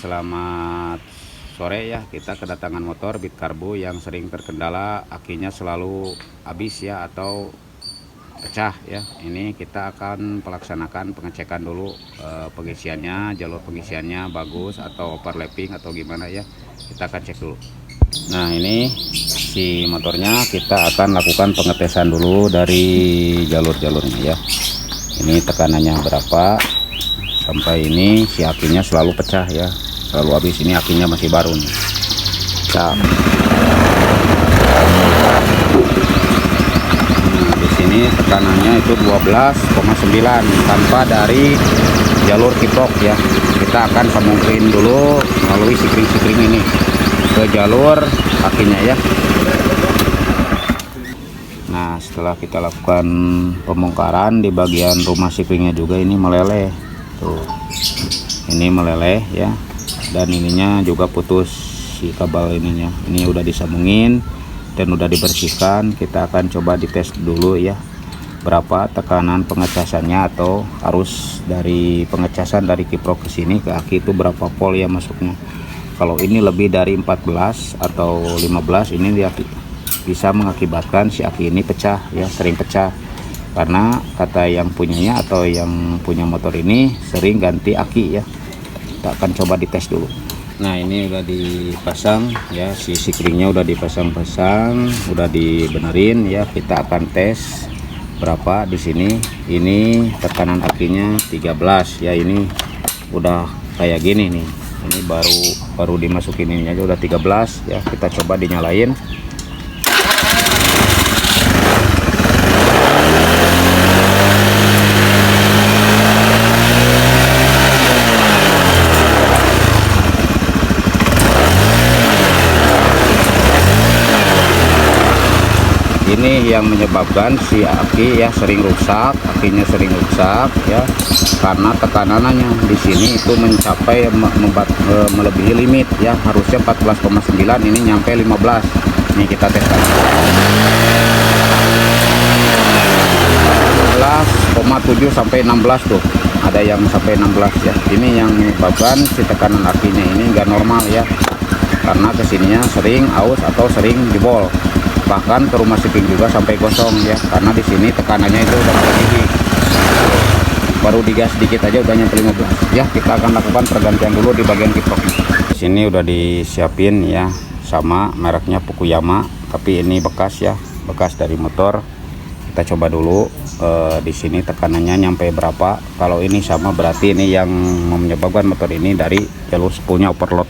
selamat sore ya. Kita kedatangan motor Beat Carbo yang sering terkendala akinya selalu habis ya atau pecah ya. Ini kita akan melaksanakan pengecekan dulu pengisiannya, jalur pengisiannya bagus atau overlapping atau gimana ya. Kita akan cek dulu. Nah, ini si motornya kita akan lakukan pengetesan dulu dari jalur-jalurnya ya. Ini tekanannya berapa, sampai ini si akinya selalu pecah ya, selalu habis. Ini akinya masih baru nih. Nah, di sini tekanannya itu 12,9 tanpa dari jalur kiprok ya. Kita akan sambungin dulu melalui sikring-sikring ini ke jalur akinya ya. Nah, setelah kita lakukan pembongkaran di bagian rumah sikringnya juga ini meleleh tuh, ini meleleh ya, dan ininya juga putus si kabel ininya. Ini udah disambungin dan udah dibersihkan. Kita akan coba dites dulu ya, berapa tekanan pengecasannya atau arus dari pengecasan dari kiprok ke sini ke aki itu berapa volt ya masuknya. Kalau ini lebih dari 14 atau 15, ini dia bisa mengakibatkan si aki ini pecah ya, sering pecah. Karena kata yang punyanya atau yang punya motor ini sering ganti aki ya. Kita akan coba dites dulu. Nah, ini udah dipasang ya, si sikringnya udah dipasang-pasang, udah dibenerin ya. Kita akan tes berapa di sini. Ini tekanan akinya 13 ya. Ini udah kayak gini nih. Ini baru dimasukin ini aja udah 13 ya. Kita coba dinyalain. Ini yang menyebabkan si aki ya sering rusak, akinya sering rusak ya, karena tekanannya di sini itu mencapai melebihi limit ya. Harusnya 14,9, ini nyampe 15. Nih kita tes lagi. 14,7 sampai 16 tuh. Ada yang sampai 16 ya. Ini yang menyebabkan si tekanan akinya ini enggak normal ya. Karena kesininya sering aus atau sering jebol. Bahkan ke rumah sikring juga sampai gosong ya, karena di sini tekanannya itu udah mulai tinggi. Baru digas sedikit aja udah nyampe 15 ya. Kita akan lakukan pergantian dulu di bagian kiprok. Di sini udah disiapin ya, sama mereknya Fukuyama, tapi ini bekas ya, bekas dari motor. Kita coba dulu di sini tekanannya nyampe berapa. Kalau ini sama berarti ini yang menyebabkan motor ini dari jalur spoolnya overload.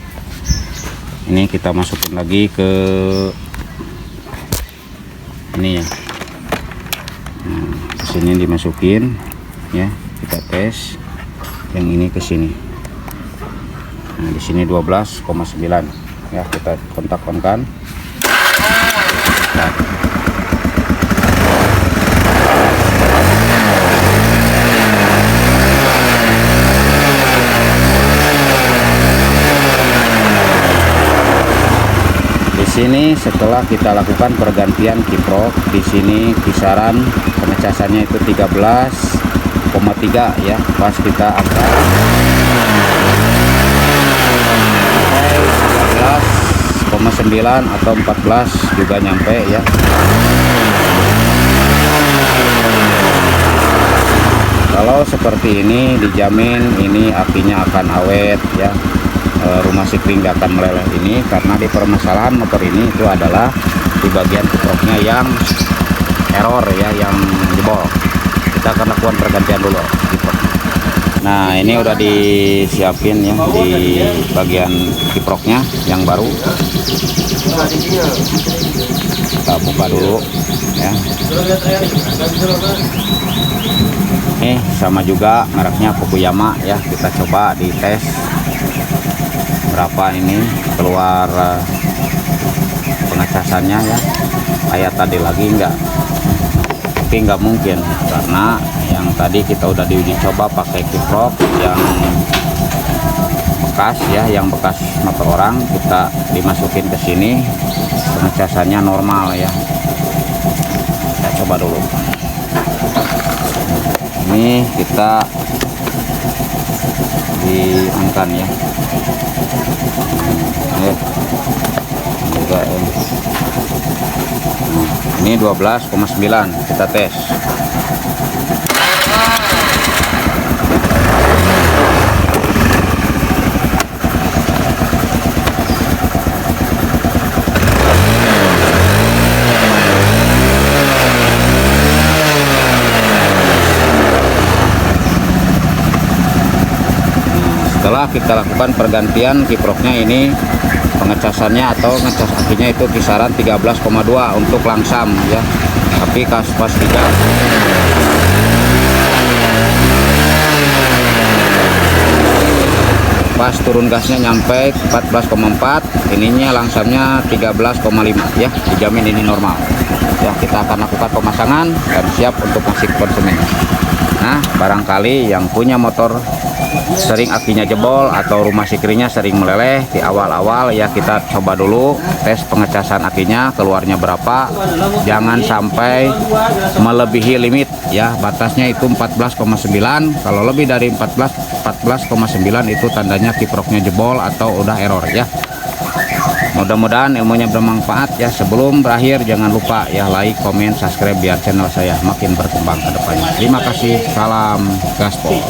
Ini kita masukin lagi ke ini ya. Nah, ke sini dimasukin ya, kita tes yang ini ke sini. Nah, di sini 12,9 ya. Kita kontak-kontak. Nah, sini setelah kita lakukan pergantian kiprok, di sini kisaran pengecasannya itu 13,3 ya. Pas kita angkat 13,9 atau 14 juga nyampe ya. Kalau seperti ini dijamin ini akinya akan awet ya. Rumah sikring gak akan meleleh ini, karena di permasalahan motor ini itu adalah di bagian kiproknya yang error ya, yang jebol. Kita akan lakukan pergantian dulu kiprok. Nah, ini udah disiapin ya di bagian kiproknya yang baru. Kita buka dulu ya. Ini sama juga mereknya Fukuyama ya. Kita coba dites berapa ini keluar pengecasannya ya. Kayak tadi lagi enggak, tapi nggak mungkin karena yang tadi kita udah diuji coba pakai kiprok yang bekas ya, yang bekas motor orang. Kita dimasukin ke sini pengecasannya normal ya. Kita coba dulu. Ini kita diangkat ya. Ini 12,9 kita tes. Setelah kita lakukan pergantian kiproknya, ini pengecasannya atau ngecas akinya itu kisaran 13,2 untuk langsam ya, tapi pas 3 pas turun gasnya nyampe 14,4, ininya langsamnya 13,5 ya, dijamin ini normal ya. Kita akan lakukan pemasangan dan siap untuk ngasih ke konsumen. Nah, barangkali yang punya motor sering akinya jebol atau rumah sikrinya sering meleleh di awal-awal ya, kita coba dulu tes pengecasan akinya keluarnya berapa. Jangan sampai melebihi limit ya, batasnya itu 14,9. Kalau lebih dari 14,9 itu tandanya kiproknya jebol atau udah error ya. Mudah-mudahan ilmunya bermanfaat ya. Sebelum berakhir jangan lupa ya like, komen, subscribe biar channel saya makin berkembang ke depannya. Terima kasih. Salam gaspol.